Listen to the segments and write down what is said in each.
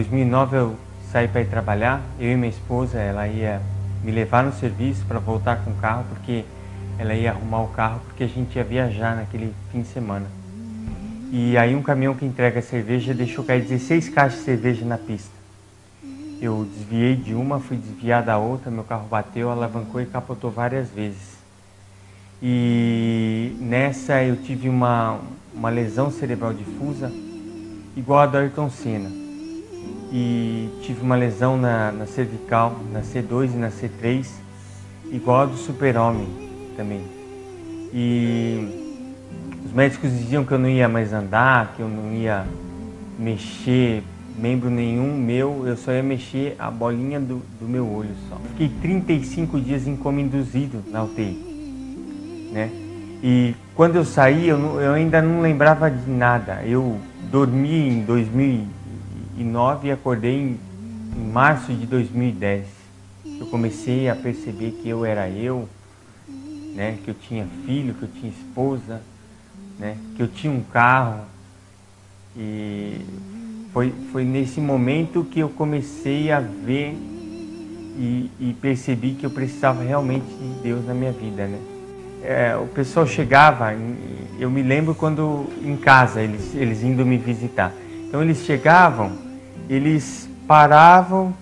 2009 eu saí para ir trabalhar, eu e minha esposa, ela ia me levar no serviço para voltar com o carro, porque ela ia arrumar o carro, porque a gente ia viajar naquele fim de semana. E aí um caminhão que entrega cerveja deixou cair 16 caixas de cerveja na pista. Eu desviei de uma, fui desviar da outra, meu carro bateu, alavancou e capotou várias vezes. E nessa eu tive uma lesão cerebral difusa, igual a do Ayrton Senna. E tive uma lesão na cervical, na C2 e na C3, igual a do Super-Homem também. E os médicos diziam que eu não ia mais andar, que eu não ia mexer membro nenhum meu, eu só ia mexer a bolinha do meu olho só. Fiquei 35 dias em coma induzido na UTI, né? E quando eu saí, eu ainda não lembrava de nada. Eu dormi em 2009 e acordei em março de 2010. Eu comecei a perceber que eu era eu, né? Que eu tinha filho, que eu tinha esposa, né? Que eu tinha um carro. E foi nesse momento que eu comecei a ver e percebi que eu precisava realmente de Deus na minha vida, né? O pessoal chegava, eu me lembro quando em casa, eles indo me visitar. Então eles chegavam, eles paravam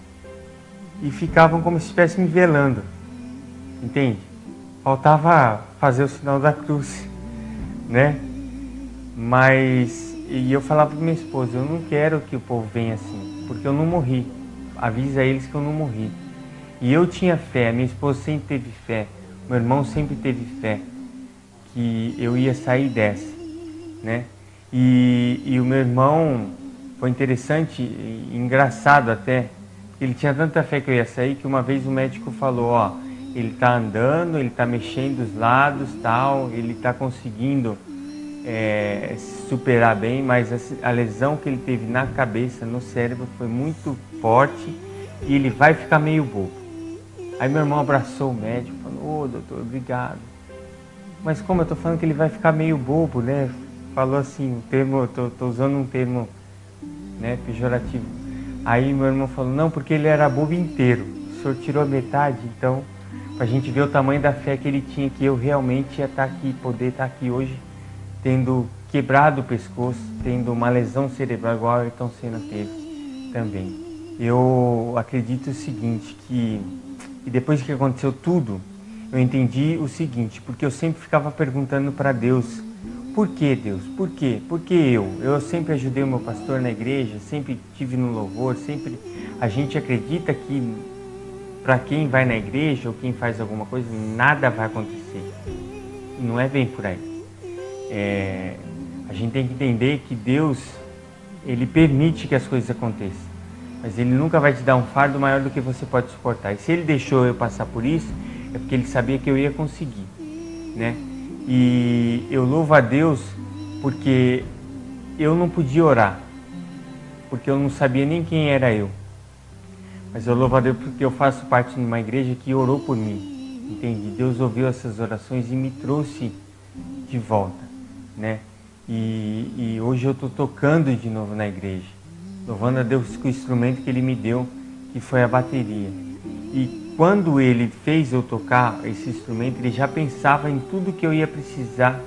e ficavam como se estivessem me velando, entende? Faltava fazer o sinal da cruz, né? E eu falava para minha esposa, eu não quero que o povo venha assim, porque eu não morri. Avisa eles que eu não morri. E eu tinha fé, minha esposa sempre teve fé, meu irmão sempre teve fé, que eu ia sair dessa, né? E o meu irmão, foi interessante e engraçado até, porque ele tinha tanta fé que eu ia sair, que uma vez o médico falou, ó, ele está andando, ele está mexendo os lados, tal, ele está conseguindo superar bem, mas a lesão que ele teve na cabeça, no cérebro, foi muito forte e ele vai ficar meio bobo. Aí meu irmão abraçou o médico, falou, ô doutor, obrigado. Mas como eu tô falando que ele vai ficar meio bobo, né? Falou assim, o termo, tô usando um termo, né, pejorativo. Aí meu irmão falou, não, porque ele era bobo inteiro. O senhor tirou a metade, então, pra gente ver o tamanho da fé que ele tinha, que eu realmente ia estar aqui, poder estar aqui hoje, tendo quebrado o pescoço, tendo uma lesão cerebral igual a Ayrton Senna teve também. Eu acredito o seguinte, que depois que aconteceu tudo, eu entendi o seguinte, porque eu sempre ficava perguntando para Deus, por que Deus? Por quê? Por que eu? Eu sempre ajudei o meu pastor na igreja, sempre tive no louvor, sempre a gente acredita que para quem vai na igreja ou quem faz alguma coisa, nada vai acontecer. E não é bem por aí. A gente tem que entender que Deus, Ele permite que as coisas aconteçam, mas Ele nunca vai te dar um fardo maior do que você pode suportar. E se Ele deixou eu passar por isso, é porque Ele sabia que eu ia conseguir, né? E eu louvo a Deus porque eu não podia orar, porque eu não sabia nem quem era eu. Mas eu louvo a Deus porque eu faço parte de uma igreja que orou por mim, entende? Deus ouviu essas orações e me trouxe de volta, né? E hoje eu estou tocando de novo na igreja, louvando a Deus com o instrumento que Ele me deu, que foi a bateria. E quando Ele fez eu tocar esse instrumento, Ele já pensava em tudo que eu ia precisar,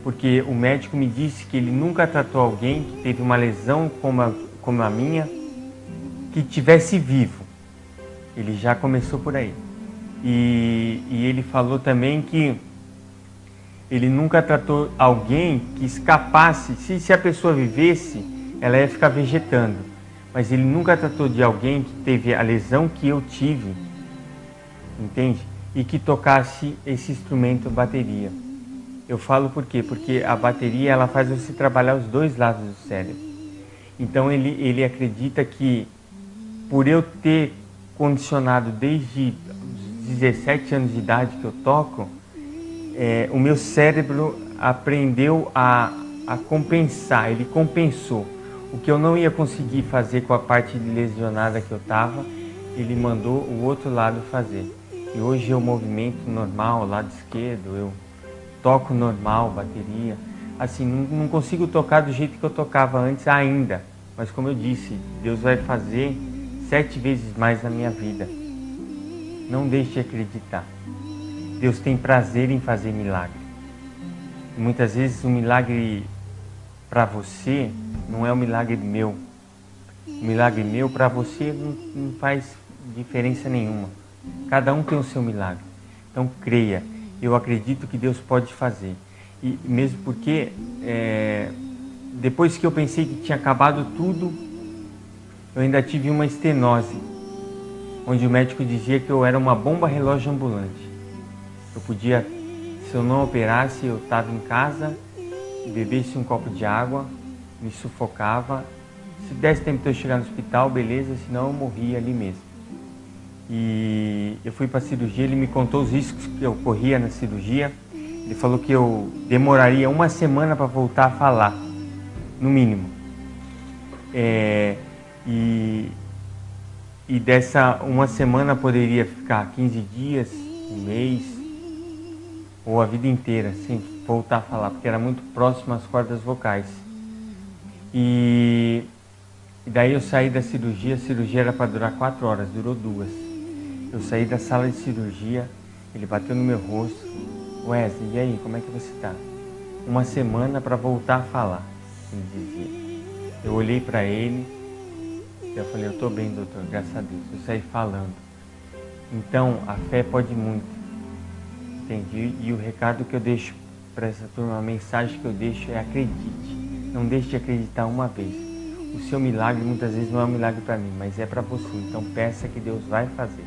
porque o médico me disse que ele nunca tratou alguém que teve uma lesão como a minha, que tivesse vivo. Ele já começou por aí. E Ele falou também que Ele nunca tratou alguém que escapasse. Se a pessoa vivesse, ela ia ficar vegetando. Mas Ele nunca tratou de alguém que teve a lesão que eu tive, entende? E que tocasse esse instrumento, a bateria. Eu falo por quê? Porque a bateria, ela faz você trabalhar os dois lados do cérebro. Então ele acredita que por eu ter condicionado desde os 17 anos de idade que eu toco, o meu cérebro aprendeu a compensar, ele compensou. O que eu não ia conseguir fazer com a parte lesionada que eu estava, ele mandou o outro lado fazer. E hoje eu movimento normal, lado esquerdo, eu toco normal, bateria. Assim, não consigo tocar do jeito que eu tocava antes ainda, Mas como eu disse, Deus vai fazer 7 vezes mais na minha vida. Não deixe de acreditar. Deus tem prazer em fazer milagre. E muitas vezes um milagre para você não é um milagre meu. Um milagre meu para você não faz diferença nenhuma. Cada um tem o seu milagre. Então creia, eu acredito que Deus pode fazer. E mesmo porque depois que eu pensei que tinha acabado tudo, eu ainda tive uma estenose, onde o médico dizia que eu era uma bomba relógio ambulante. Eu podia, se eu não operasse, eu estava em casa, bebesse um copo de água, me sufocava. Se desse tempo de eu chegar no hospital, beleza, senão eu morria ali mesmo. E eu fui para a cirurgia, ele me contou os riscos que eu corria na cirurgia. Ele falou que eu demoraria 1 semana para voltar a falar, no mínimo. E dessa 1 semana poderia ficar 15 dias, 1 mês, ou a vida inteira, sem voltar a falar, porque era muito próximo às cordas vocais. E daí eu saí da cirurgia, a cirurgia era para durar 4 horas, durou 2. Eu saí da sala de cirurgia, ele bateu no meu rosto. Wesley, e aí, como é que você está? 1 semana para voltar a falar, ele dizia. Eu olhei para ele, eu falei, eu estou bem, doutor, graças a Deus. Eu saí falando. Então, a fé pode muito, entendi? E o recado que eu deixo para essa turma, a mensagem que eu deixo é acredite. Não deixe de acreditar uma vez. O seu milagre muitas vezes não é um milagre para mim, mas é para você. Então peça que Deus vai fazer.